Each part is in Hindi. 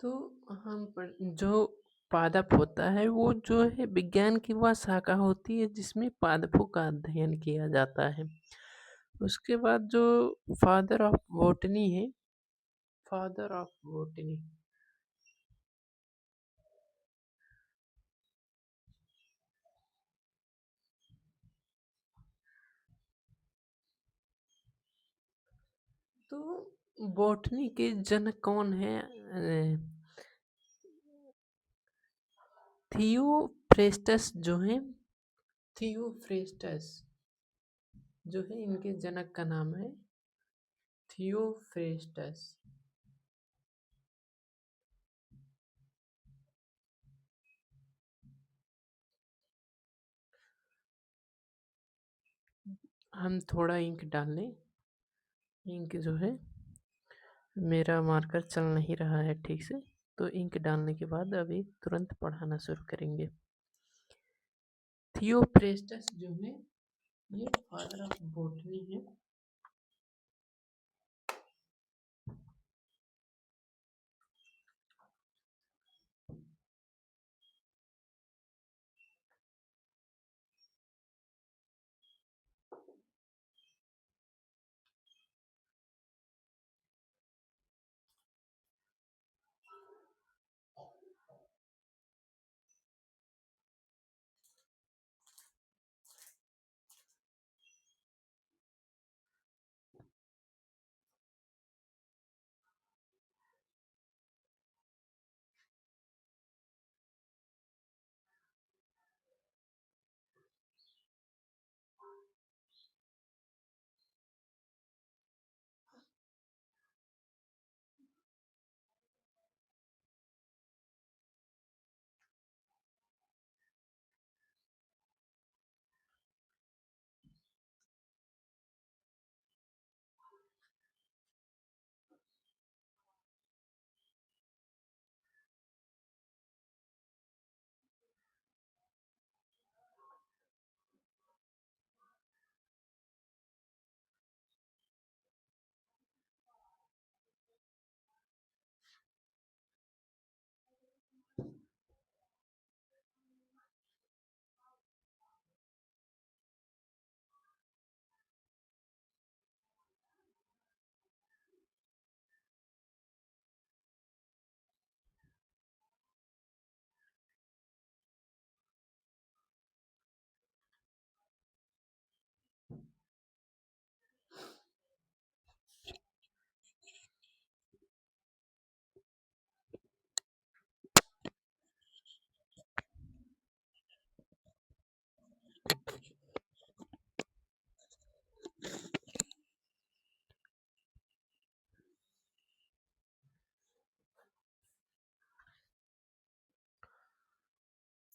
तो हम पर जो पादप होता है वो जो है विज्ञान की वह शाखा होती है जिसमें पादपों का अध्ययन किया जाता है। उसके बाद जो फादर ऑफ बॉटनी है, फादर ऑफ बॉटनी, तो बॉटनी के जनक कौन है? थियोफ्रेस्टस जो है, थियोफ्रेस्टस जो है इनके जनक का नाम है थियोफ्रेस्टस। हम थोड़ा इंक डाल लें। इंक जो है मेरा मार्कर चल नहीं रहा है ठीक से, तो इंक डालने के बाद अभी तुरंत पढ़ाना शुरू करेंगे। थियोफ्रेस्टस जो है ये फादर ऑफ बॉटनी है।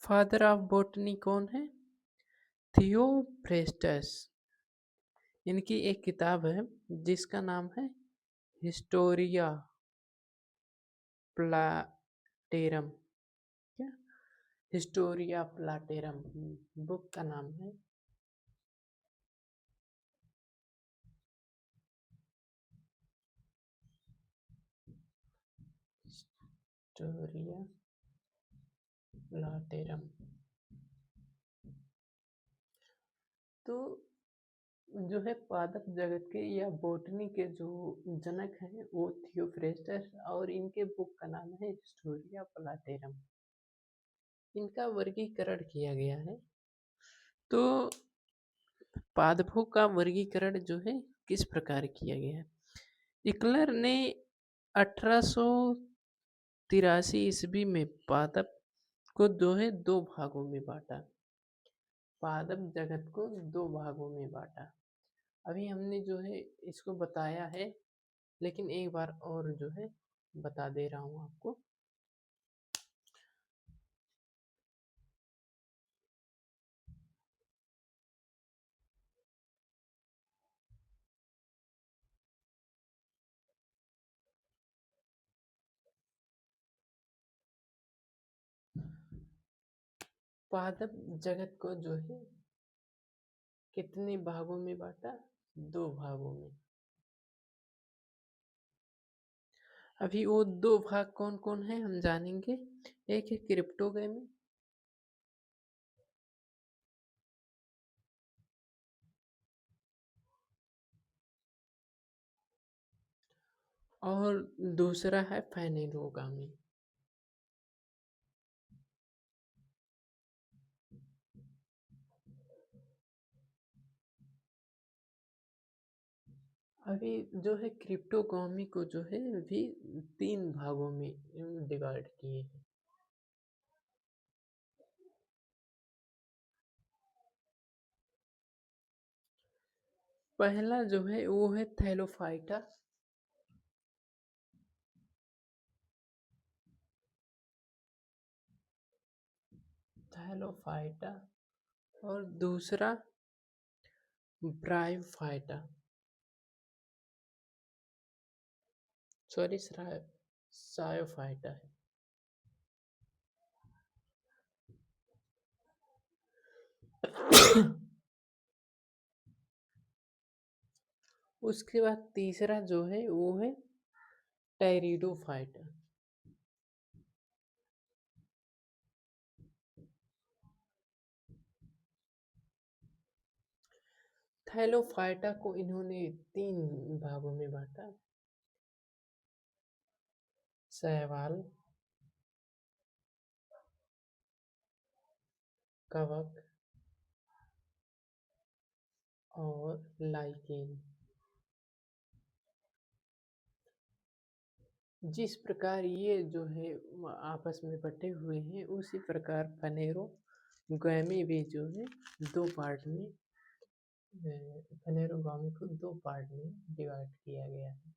फादर ऑफ बॉटनी कौन है? थियोफ्रेस्टस। इनकी एक किताब है जिसका नाम है हिस्टोरिया प्लाटेरम। क्या? हिस्टोरिया प्लाटेरम बुक का नाम है। हिस्टोरिया प्लाटेरम। तो जो है पादप जगत के या बॉटनी के जो जनक हैं वो थियोफ्रेस्टस, और इनके बुक का नाम है हिस्टोरिया प्लाटेरम। इनका वर्गीकरण किया गया है। तो पादपों का वर्गीकरण जो है किस प्रकार किया गया है? इक्लर ने 1883 ईस्वी में पादप को जो है दो भागों में बांटा। पादप जगत को दो भागों में बांटा। अभी हमने जो है इसको बताया है, लेकिन एक बार और जो है बता दे रहा हूँ आपको। पादप जगत को जो है कितने भागों में बांटा? दो भागों में। अभी वो दो भाग कौन कौन है हम जानेंगे। एक है क्रिप्टोगामी और दूसरा है फेनेरोगामी। अभी जो है क्रिप्टोगामी को जो है अभी 3 भागों में डिवाइड किए हैं। पहला जो है वो है थैलोफाइटा। थैलोफाइटा और दूसरा ब्रायोफाइटा। सॉरी सायोफाइटा है। उसके बाद तीसरा जो है वो है टेरिडोफाइटा। थैलोफाइटा को इन्होंने 3 भागों में बांटा। शैवाल, कवक और लाइकेन। जिस प्रकार ये जो है आपस में बटे हुए हैं उसी प्रकार फनेरोगामी भी जो है 2 पार्ट में फनेरोगामी को 2 पार्ट में डिवाइड किया गया है।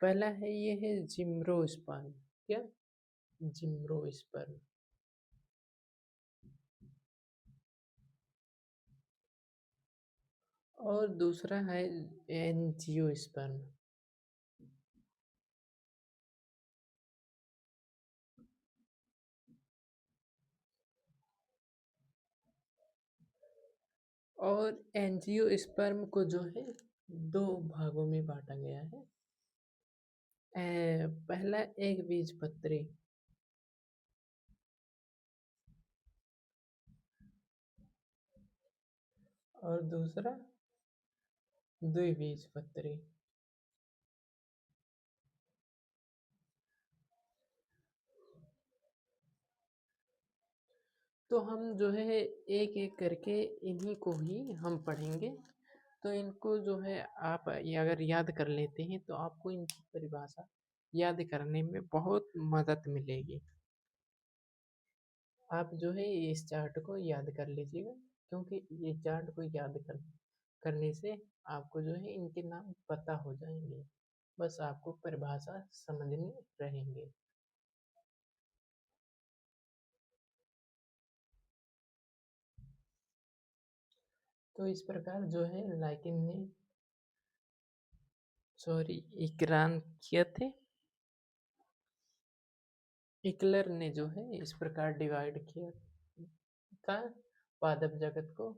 पहला है ये है जिम्नोस्पर्म। क्या? जिम्नोस्पर्म। और दूसरा है एंजियोस्पर्म। और एंजियोस्पर्म को जो है 2 भागों में बांटा गया है। पहला एक बीजपत्री और दूसरा द्विबीजपत्री। तो हम जो है एक एक करके इन्हीं को ही हम पढ़ेंगे। तो इनको जो है आप ये अगर याद कर लेते हैं तो आपको इनकी परिभाषा याद करने में बहुत मदद मिलेगी। आप जो है इस चार्ट को याद कर लीजिएगा, क्योंकि ये चार्ट को याद करने से आपको जो है इनके नाम पता हो जाएंगे। बस आपको परिभाषा समझनी रहेंगे। तो इस प्रकार जो है लाइकिन ने सॉरी इकरान किए थे। हिटलर ने जो है इस प्रकार डिवाइड किया था पादप जगत को।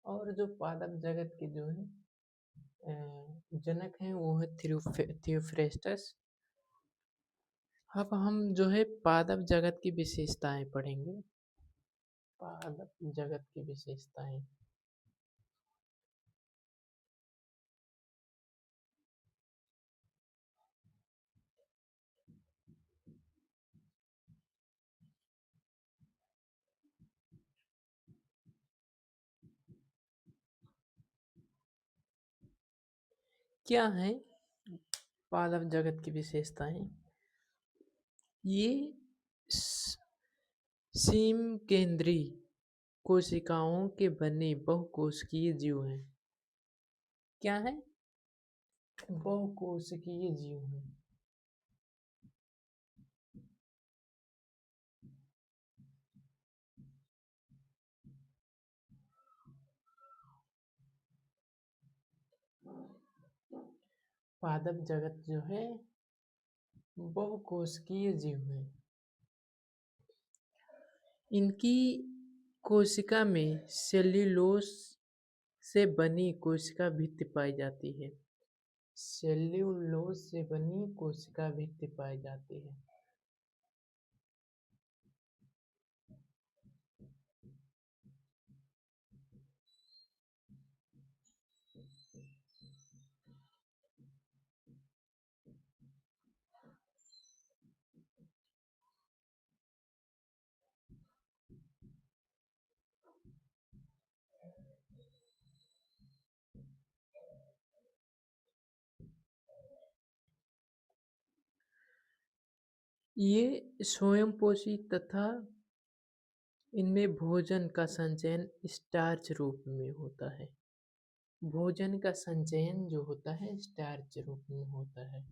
और जो पादप जगत के जो है जनक हैं वो है थियोफ्रेस्टस। अब हम जो है पादप जगत की विशेषताएं पढ़ेंगे। पादप जगत की विशेषताएं क्या है? पादप जगत की विशेषताएं ये सीम केंद्री कोशिकाओं के बने बहुकोशिकीय जीव हैं। क्या है? बहुकोशिकीय जीव हैं। पादप जगत जो है बहुकोशिकीय जीव है। इनकी कोशिका में सेल्यूलोज से बनी कोशिका भित्ति पाई जाती है। सेल्यूलोज से बनी कोशिका भित्ति पाई जाती है। ये स्वयंपोषी तथा इनमें भोजन का संचयन स्टार्च रूप में होता है। भोजन का संचयन जो होता है स्टार्च रूप में होता है।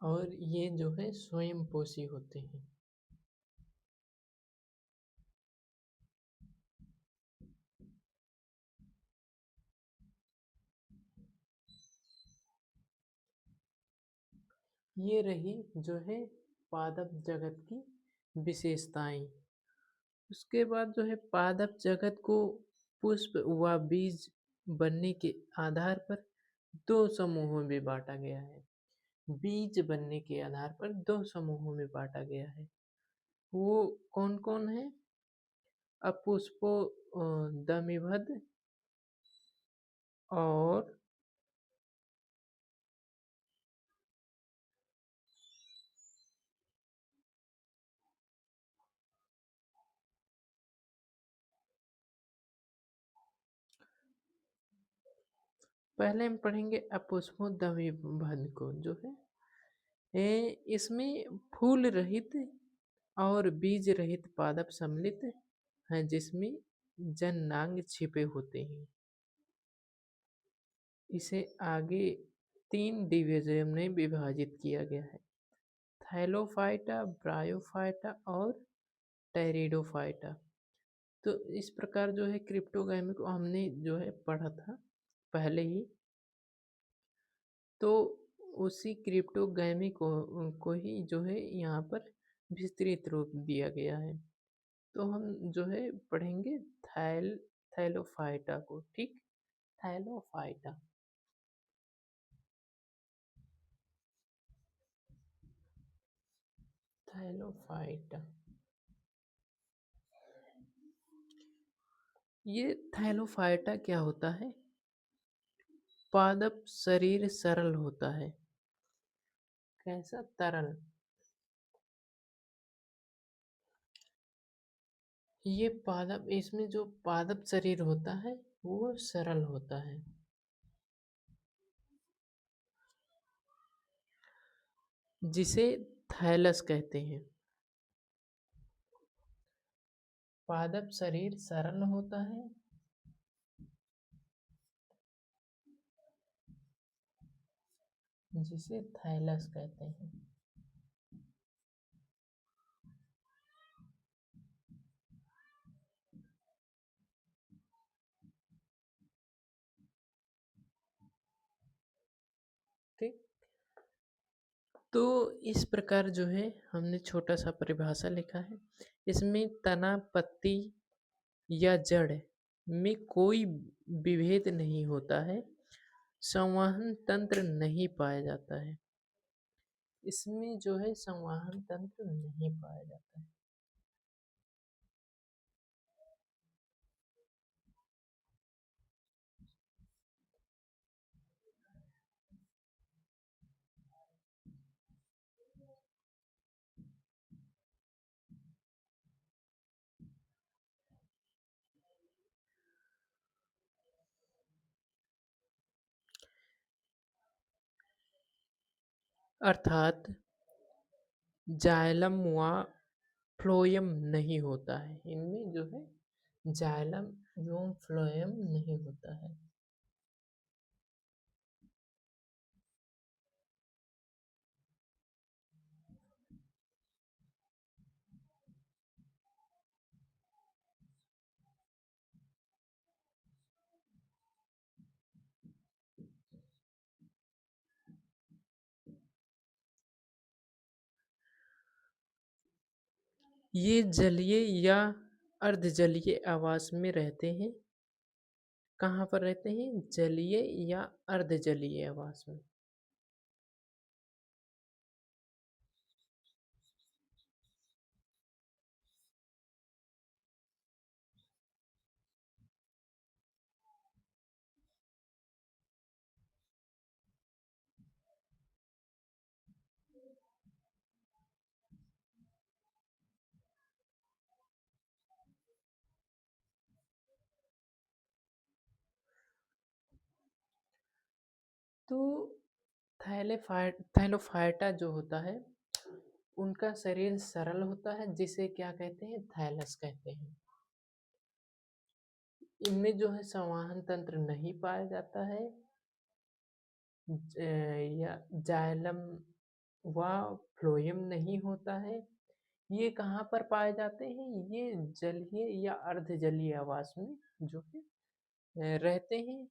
और ये जो है स्वयंपोषी होते हैं। ये रही जो है पादप जगत की विशेषताएं। उसके बाद जो है पादप जगत को पुष्प व बीज बनने के आधार पर दो समूहों में बांटा गया है। बीज बनने के आधार पर दो समूहों में बांटा गया है। वो कौन कौन है? अपुष्पो दमिभद और पहले हम पढ़ेंगे अपुष्पो दमिभद को जो है इसमें फूल रहित और बीज रहित पादप सम्मिलित हैं जिसमें जननांग छिपे होते हैं। इसे आगे 3 डिवीजन में विभाजित किया गया है। थैलोफाइटा, ब्रायोफाइटा और टेरिडोफाइटा। तो इस प्रकार जो है क्रिप्टोगामी को हमने जो है पढ़ा था पहले ही। तो उसी क्रिप्टोगामी को ही जो है यहाँ पर विस्तृत रूप दिया गया है। तो हम जो है पढ़ेंगे थैलोफाइटा को। ठीक, थैलोफाइटा। थैलोफाइटा ये थैलोफाइटा क्या होता है? पादप शरीर सरल होता है। कैसा? तरल। ये पादप, इसमें जो पादप शरीर होता है वो सरल होता है। जिसे थैलस कहते हैं। पादप शरीर सरल होता है जिसे थैलस कहते हैं। ठीक, तो इस प्रकार जो है हमने छोटा सा परिभाषा लिखा है। इसमें तना, पत्ती या जड़ में कोई विभेद नहीं होता है। संवहन तंत्र नहीं पाया जाता है। इसमें जो है संवहन तंत्र नहीं पाया जाता है। अर्थात जाइलम व फ्लोएम नहीं होता है। इनमें जो है जाइलम एवं फ्लोएम नहीं होता है। ये जलीय या अर्धजलीय आवास में रहते हैं। कहाँ पर रहते हैं? जलीय या अर्धजलीय आवास में। तो थैलोफाइटा जो होता है, उनका शरीर सरल होता है, जिसे क्या कहते हैं? थैलस कहते हैं। इनमें जो है संवहन तंत्र नहीं पाया जाता है, या जाइलम व फ्लोएम नहीं होता है। ये कहाँ पर पाए जाते हैं? ये जलीय या अर्धजलीय आवास में जो है रहते हैं।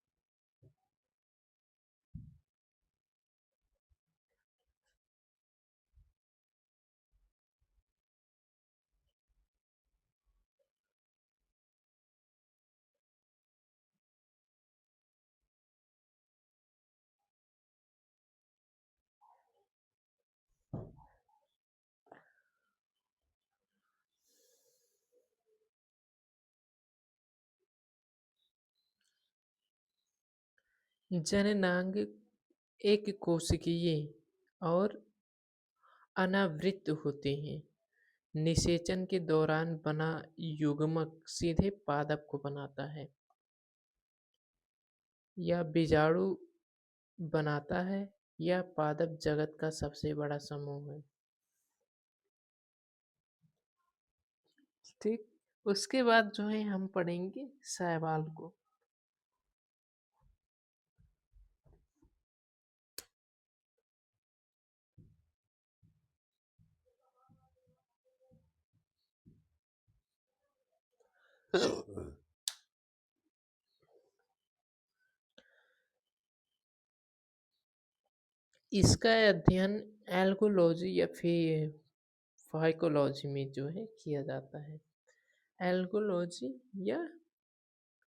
जननांग एक कोशिकीय और अनावृत होते हैं। निषेचन के दौरान बना युग्मक सीधे पादप को बनाता है या बीजाणु बनाता है, या पादप जगत का सबसे बड़ा समूह है। ठीक। उसके बाद जो है हम पढ़ेंगे शैवाल को। इसका अध्ययन एल्गोलॉजी या फिर फाइकोलॉजी में जो है किया जाता है। एल्गोलॉजी या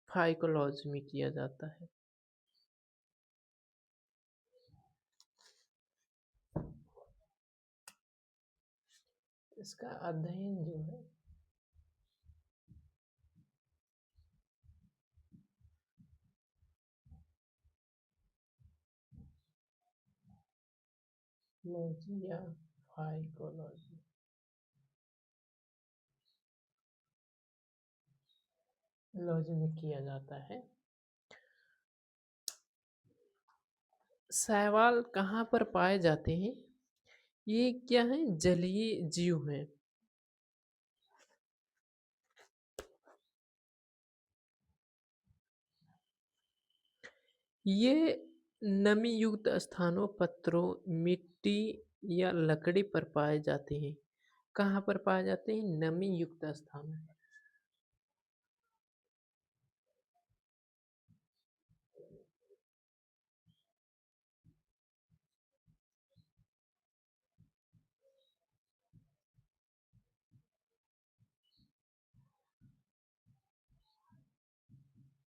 फाइकोलॉजी में किया जाता है। इसका अध्ययन जो है लॉजी या फाइकोलॉजी लॉजी में किया जाता है। शैवाल कहाँ पर पाए जाते हैं? ये क्या है? जलीय जीव हैं। ये नमी युक्त स्थानों, पत्थरों, मिट्टी या लकड़ी पर पाए जाते हैं। कहाँ पर पाए जाते हैं? नमी युक्त स्थानों पर।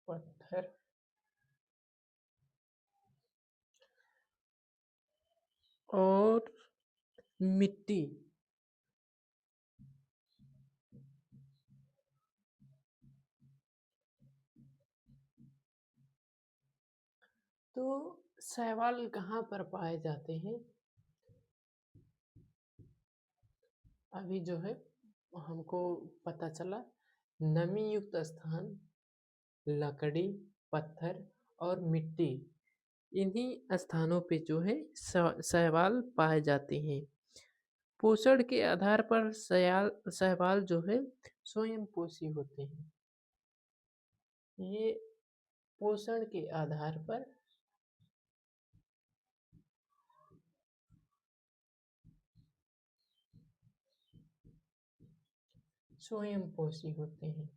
पत्थर और मिट्टी। तो शैवाल कहाँ पर पाए जाते हैं? अभी जो है हमको पता चला, नमी युक्त स्थान, लकड़ी, पत्थर और मिट्टी, इन्हीं स्थानों पे जो है शैवाल पाए जाते हैं। पोषण के आधार पर शैवाल जो है स्वयं पोषी होते हैं। ये पोषण के आधार पर स्वयं पोषी होते हैं।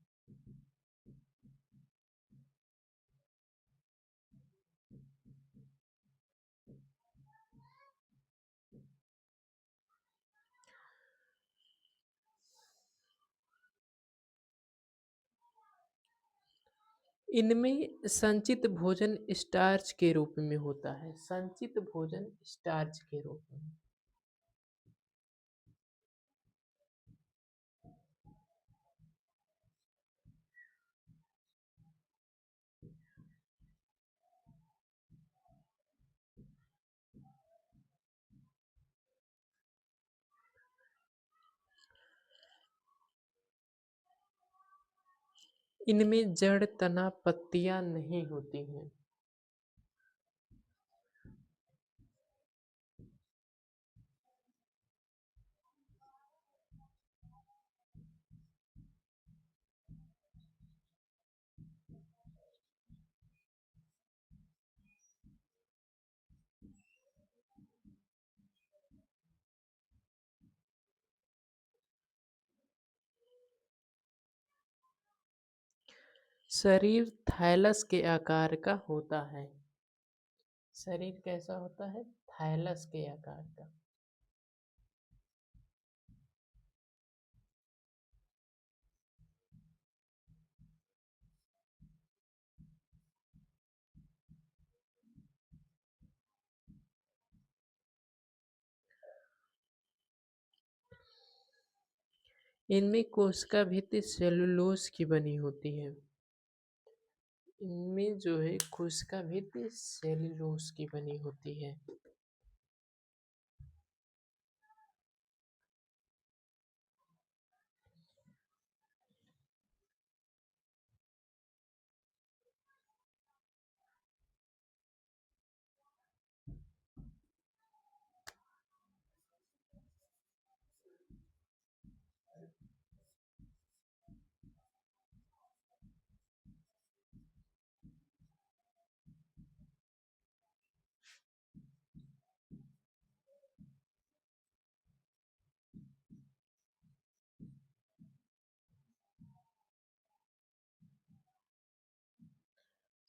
इनमें संचित भोजन स्टार्च के रूप में होता है, संचित भोजन स्टार्च के रूप में। इनमें जड़, तना, पत्तियां नहीं होती हैं। शरीर थैलस के आकार का होता है। शरीर कैसा होता है? थैलस के आकार का। इनमें कोशिका भित्ति सेलुलोज की बनी होती है। इनमें जो है कोशिका भित्ति सेलुलोज की बनी होती है।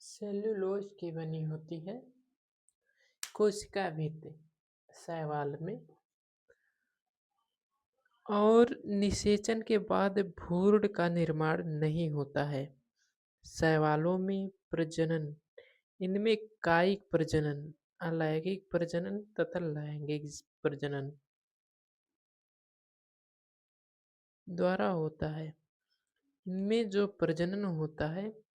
सेलुलोज की बनी होती है कोशिका भित्ति शैवाल में, और निषेचन के बाद भ्रूण का निर्माण नहीं होता है। शैवालों में प्रजनन, इनमें कायिक प्रजनन, अलैंगिक प्रजनन तथा लैंगिक प्रजनन द्वारा होता है। इनमें जो प्रजनन होता है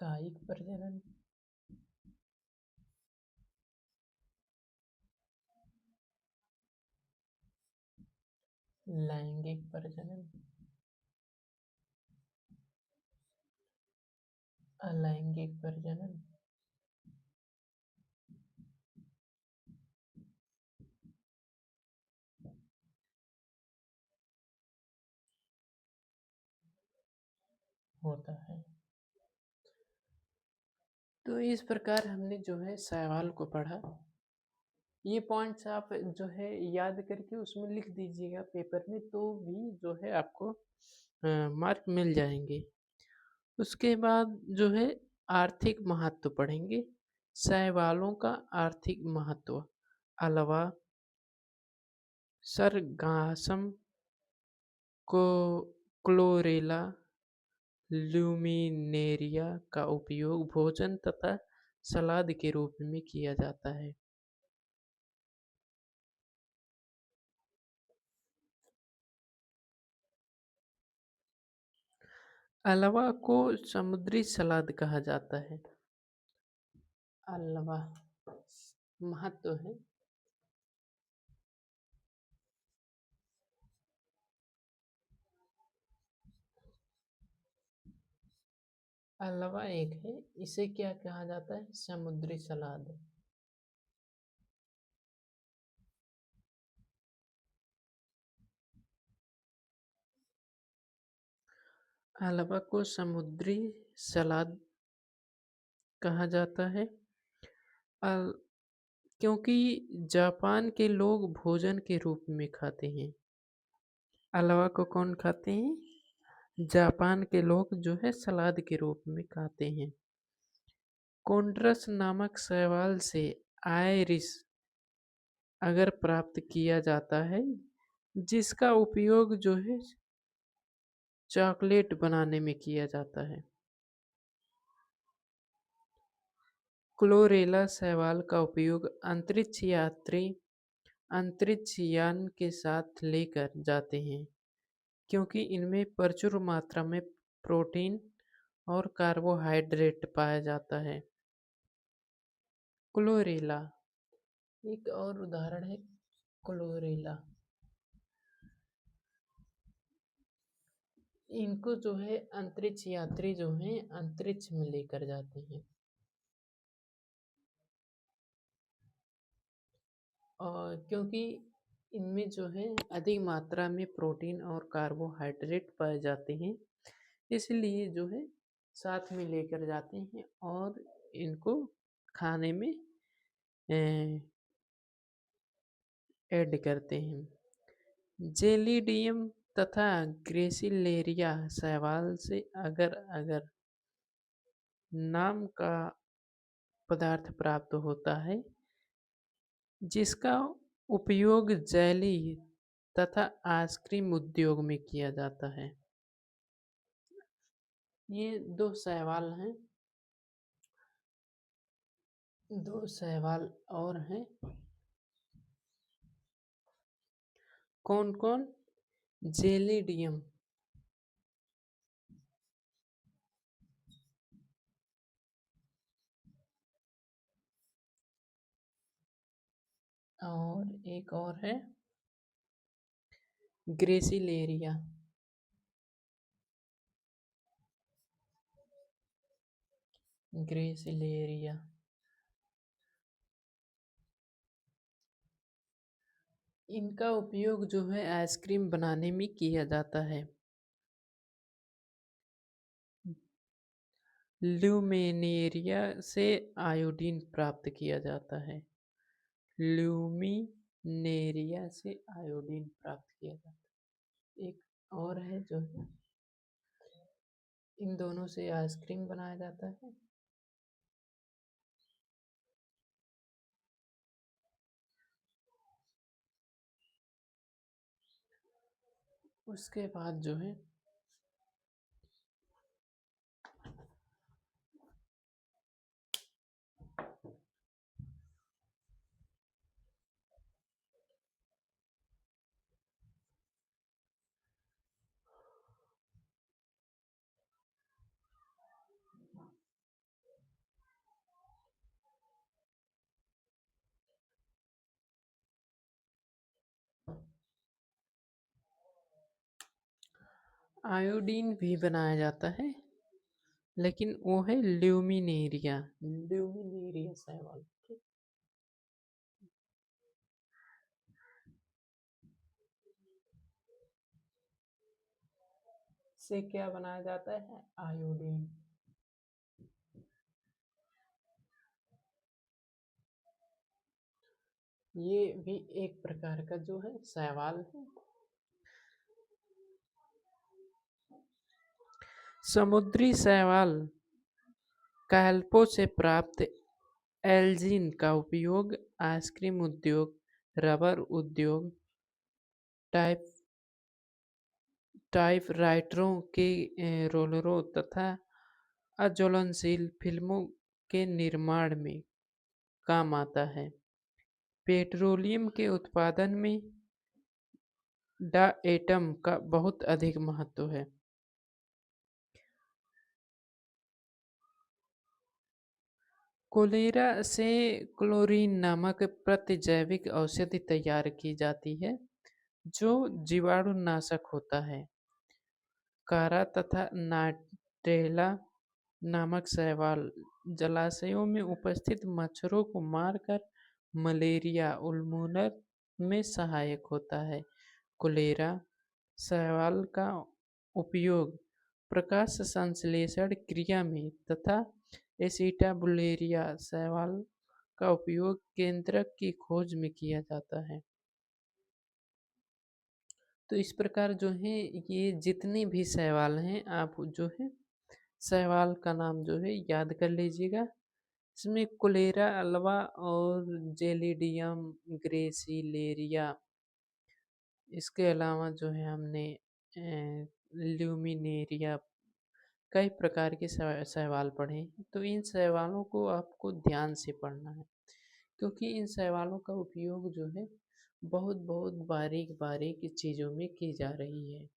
कायिक प्रजनन, लैंगिक प्रजनन, अलैंगिक प्रजनन होता है। तो इस प्रकार हमने जो है शैवाल को पढ़ा। ये पॉइंट्स आप जो है याद करके उसमें लिख दीजिएगा पेपर में, तो भी जो है आपको मार्क मिल जाएंगे। उसके बाद जो है आर्थिक महत्व पढ़ेंगे। शैवालों का आर्थिक महत्व अलावा सरगासम को क्लोरेला ल्यूमिनेरिया का उपयोग भोजन तथा सलाद के रूप में किया जाता है। अलावा को समुद्री सलाद कहा जाता है। अलावा महत्व है। अलावा एक है, इसे क्या कहा जाता है? समुद्री सलाद। अलावा को समुद्री सलाद कहा जाता है अल- क्योंकि जापान के लोग भोजन के रूप में खाते हैं। अलावा को कौन खाते हैं? जापान के लोग जो है सलाद के रूप में खाते हैं। कोन्ड्रस नामक शैवाल से आयरिस अगर प्राप्त किया जाता है, जिसका उपयोग जो है चॉकलेट बनाने में किया जाता है। क्लोरेला शैवाल का उपयोग अंतरिक्ष यात्री अंतरिक्ष यान के साथ लेकर जाते हैं, क्योंकि इनमें प्रचुर मात्रा में प्रोटीन और कार्बोहाइड्रेट पाया जाता है। क्लोरेला एक और उदाहरण है। क्लोरेला इनको जो है अंतरिक्ष यात्री जो हैं अंतरिक्ष में लेकर जाते हैं, और क्योंकि इनमें जो है अधिक मात्रा में प्रोटीन और कार्बोहाइड्रेट पाए जाते हैं, इसलिए जो है साथ में लेकर जाते हैं और इनको खाने में ऐड करते हैं। जेलिडियम तथा ग्रेसिलेरिया शैवाल से अगर अगर नाम का पदार्थ प्राप्त होता है, जिसका उपयोग जेली तथा आइसक्रीम उद्योग में किया जाता है। ये दो शैवाल हैं, दो शैवाल और हैं। कौन कौन? जेलिडियम और एक और है ग्रेसिलेरिया। ग्रेसिलेरिया इनका उपयोग जो है आइसक्रीम बनाने में किया जाता है। ल्यूमिनेरिया से आयोडीन प्राप्त किया जाता है। ल्यूमिनेरिया से आयोडीन प्राप्त किया जाता है। एक और है जो है इन दोनों से आइसक्रीम बनाया जाता है। उसके बाद जो है आयोडीन भी बनाया जाता है, लेकिन वो है ल्यूमिनेरिया। ल्यूमिनेरिया शैवाल से क्या बनाया जाता है? आयोडीन। ये भी एक प्रकार का जो है शैवाल है। समुद्री शैवाल कैल्पो से प्राप्त एल्जीन का उपयोग आइसक्रीम उद्योग, रबर उद्योग, टाइपराइटरों के रोलरों तथा अज्वलनशील फिल्मों के निर्माण में काम आता है। पेट्रोलियम के उत्पादन में डाएटम का बहुत अधिक महत्व है। कोलेरा से क्लोरीन नामक प्रतिजैविक औषधि तैयार की जाती है, जो जीवाणुनाशक होता है। कारा तथा नाटेला नामक शैवाल जलाशयों में उपस्थित मच्छरों को मारकर मलेरिया उन्मूलन में सहायक होता है। कोलेरा शैवाल का उपयोग प्रकाश संश्लेषण क्रिया में तथा एसिटाब्यूलेरिया शैवाल का उपयोग केंद्रक की खोज में किया जाता है। तो इस प्रकार जो है ये जितने भी शैवाल हैं, आप जो है शैवाल का नाम जो है याद कर लीजिएगा। इसमें कोलेरा अल्वा और जेलिडियम ग्रेसिलेरिया, इसके अलावा जो है हमने ल्यूमिनेरिया, कई प्रकार के शैवाल पढ़े हैं। तो इन शैवालों को आपको ध्यान से पढ़ना है, क्योंकि इन शैवालों का उपयोग जो है बहुत बहुत बारीक बारीक चीज़ों में की जा रही है।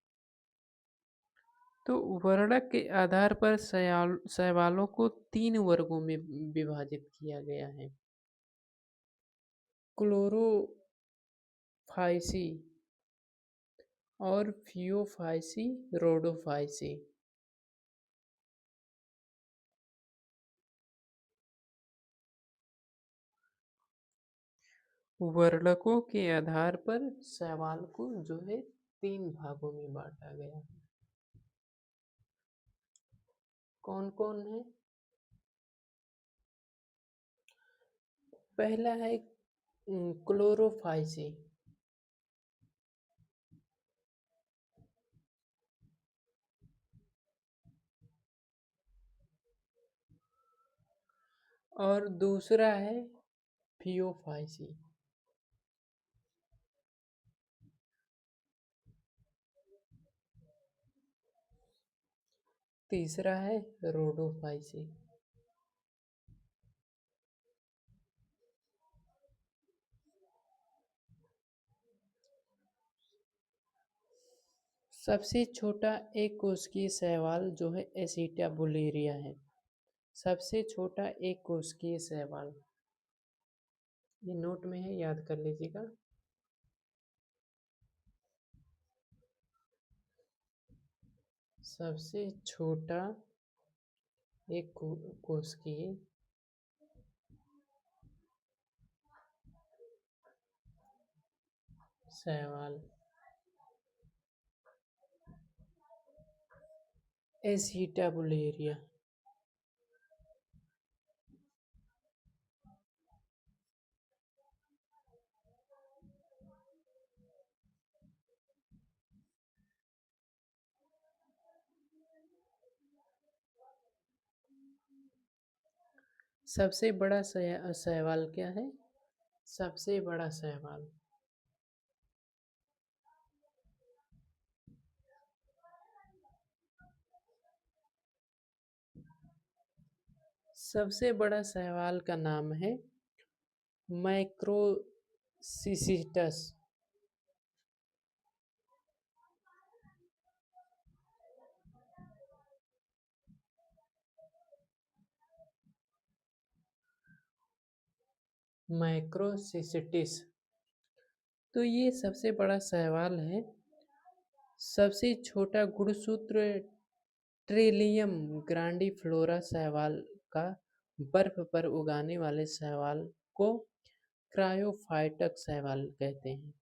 तो वर्णक के आधार पर शैवालों को 3 वर्गों में विभाजित किया गया है। क्लोरोफाइसी और फियोफाइसी, रोडोफाइसी। वर्णकों के आधार पर शैवाल को जो है 3 भागों में बांटा गया है। कौन कौन है? पहला है क्लोरोफाइसी। और दूसरा है फियोफाइसी। तीसरा है रोडोफाइसी। सबसे छोटा एक कोशिकीय शैवाल जो है एसिटाबुलेरिया है। सबसे छोटा एक कोशिकीय शैवाल, ये नोट में है, याद कर लीजिएगा। सबसे छोटा एक कोशिकीय शैवाल एसिटाबुलेरिया। सबसे बड़ा शैवाल क्या है? सबसे बड़ा शैवाल सबसे बड़ा शैवाल का नाम है मैक्रोसिसिटस। मैक्रोसिसिटिस। तो ये सबसे बड़ा शैवाल है। सबसे छोटा गुणसूत्र ट्रिलियम ग्रांडिफ्लोरा शैवाल का बर्फ पर उगने वाले शैवाल को क्रायोफाइटक शैवाल कहते हैं।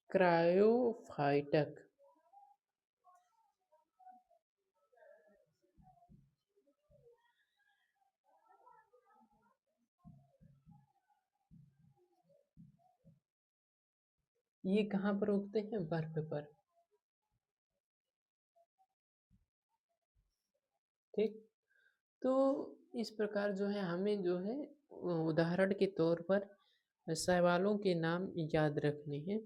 क्रायोफाइटक। ये कहाँ पर उगते हैं? बर्फ पर। ठीक। तो इस प्रकार जो है हमें जो है उदाहरण के तौर पर शैवालों के नाम याद रखने हैं।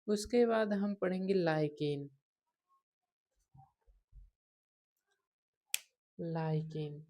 उसके बाद हम पढ़ेंगे लाइकेन। लाइकेन।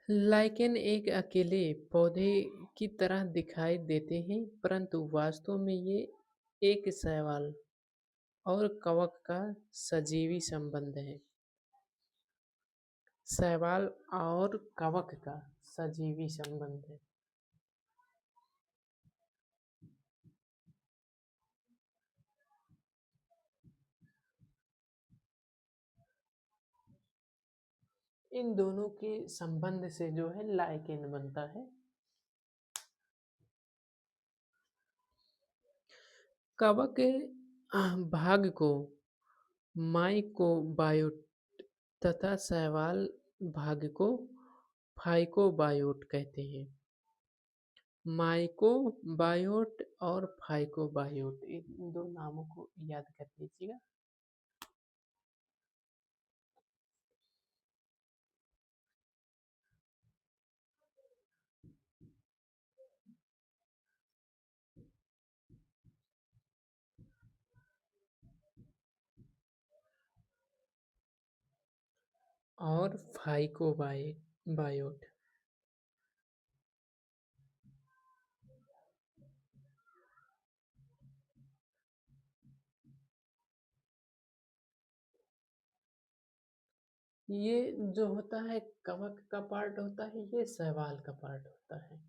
लाइकेन एक अकेले पौधे की तरह दिखाई देते हैं, परंतु वास्तव में ये एक शैवाल और कवक का सजीवी संबंध है। शैवाल और कवक का सजीवी संबंध है। इन दोनों के संबंध से जो है लाइकेन बनता है। कवक के भाग को माइकोबायोट तथा शैवाल भाग को फाइकोबायोट कहते हैं। माइकोबायोट और फाइकोबायोट इन दो नामों को याद कर लीजिएगा। और फाइकोबायोट ये जो होता है कवक का पार्ट होता है, ये शैवाल का पार्ट होता है।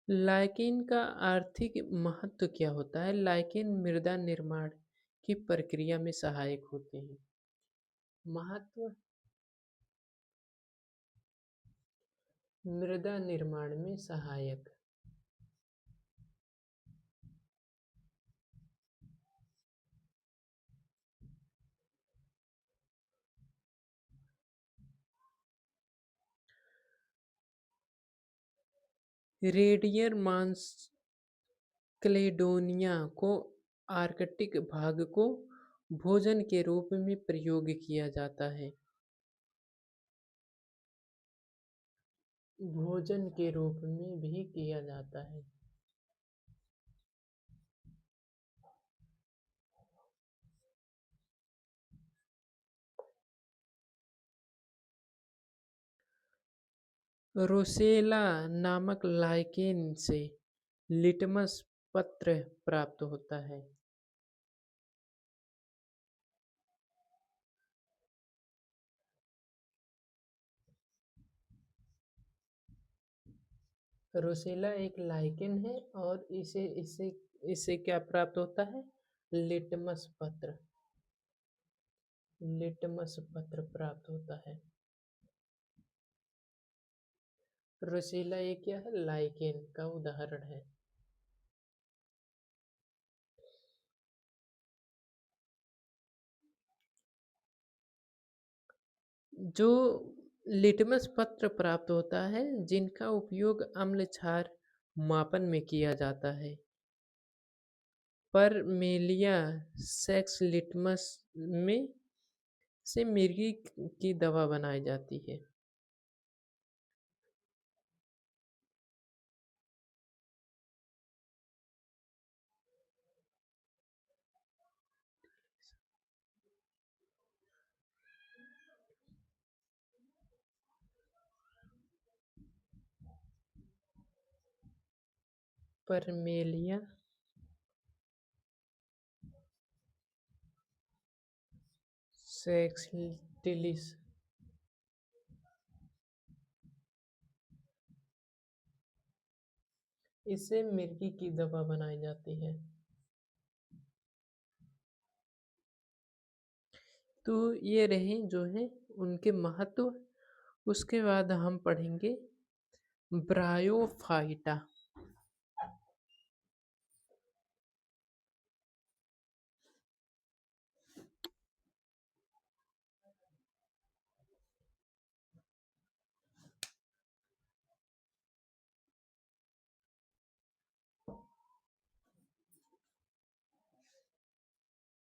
लाइकेन का आर्थिक महत्व क्या होता है? लाइकेन मृदा निर्माण की प्रक्रिया में सहायक होते हैं। महत्व मृदा निर्माण में सहायक। रेडियर मांस क्लेडोनिया को आर्कटिक भाग को भोजन के रूप में प्रयोग किया जाता है। भोजन के रूप में भी किया जाता है। रोसेला नामक लाइकेन से लिटमस पत्र प्राप्त होता है। रोसेला एक लाइकेन है और इसे इसे इससे क्या प्राप्त होता है? लिटमस पत्र। लिटमस पत्र प्राप्त होता है। रोसेला एक क्या है? लाइकेन का उदाहरण है। जो लिटमस पत्र प्राप्त होता है, जिनका उपयोग अम्ल क्षार मापन में किया जाता है। परमेलिया सेक्स लिटमस में से मिर्गी की दवा बनाई जाती है। परमेलिया सेक्सटिलिस इससे मिर्गी की दवा बनाई जाती है। तो ये रहे जो है उनके महत्व। उसके बाद हम पढ़ेंगे ब्रायोफाइटा।